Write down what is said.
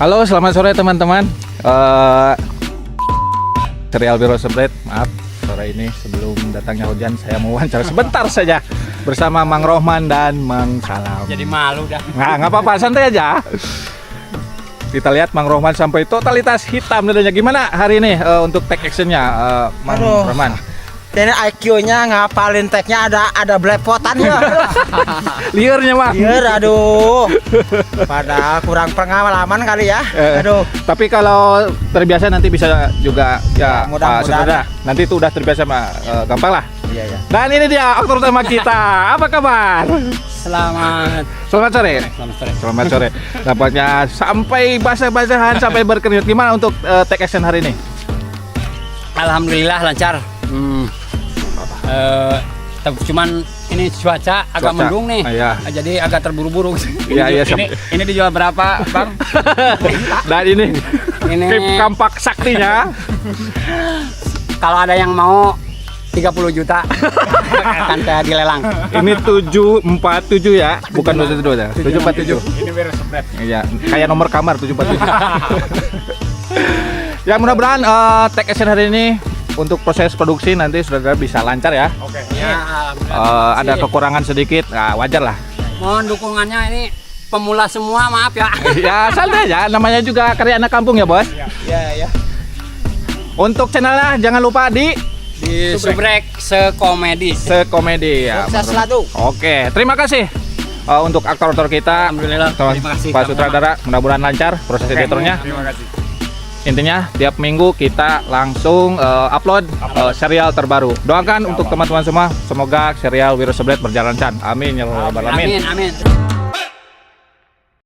Halo, selamat sore teman-teman. Serial Wiro Sebret, maaf sore ini sebelum datangnya hujan saya mau wawancara sebentar saja bersama Mang Rohman dan Mang Salam. Jadi malu dah. Nah, nggak apa-apa, santai aja. Kita lihat Mang Rohman sampai totalitas hitam dadanya. Gimana hari ini untuk take actionnya, Mang Rohman? Ini IQ-nya ngapalin tag-nya ada belepotan ya. Liurnya Mang. Liur, aduh. Padahal kurang pengalaman kali ya. Aduh. Tapi kalau terbiasa nanti bisa juga ya, Mudah-mudahan. saudara. Nanti itu udah terbiasa mah gampang lah. Iya ya. Dan ini dia aktor utama kita. Apa kabar? Selamat Sore. sore. Selamat sore. Nampaknya sampai basah-basahan, sampai berkeringat. Gimana untuk take action hari ini? Alhamdulillah lancar. Cuman ini cuaca agak mendung nih. Iya. Jadi agak terburu-buru. Iya, Ini dijual berapa, Bang? Dan ini Ini kampak saktinya. kalau ada yang mau 30 juta akan saya dilelang. Ini 747 ya, bukan 272 ya. 747. Ini Wiro Sebret. Iya, kayak nomor kamar 747. Ya mudah-mudahan take action hari ini untuk proses produksi nanti saudara bisa lancar ya. Oke. Ya, Ada kekurangan sedikit, nah, wajar lah. mohon dukungannya, ini pemula semua, maaf ya. Ya santai aja, namanya juga karya anak kampung ya bos. Iya ya. Untuk channelnya jangan lupa di Subrek Sekomedi. Sekomedi ya. Sukses selalu. Oke, terima kasih untuk aktor-aktor kita. Alhamdulillah. Sama Terima kasih. Pak Sutradara, mudah-mudahan lancar proses editornya. Terima kasih. Intinya tiap minggu kita langsung upload serial terbaru. Doakan untuk teman-teman semua, semoga serial Wiro Sebret berjalan lancar. Amin ya rabbal alamin. Amin.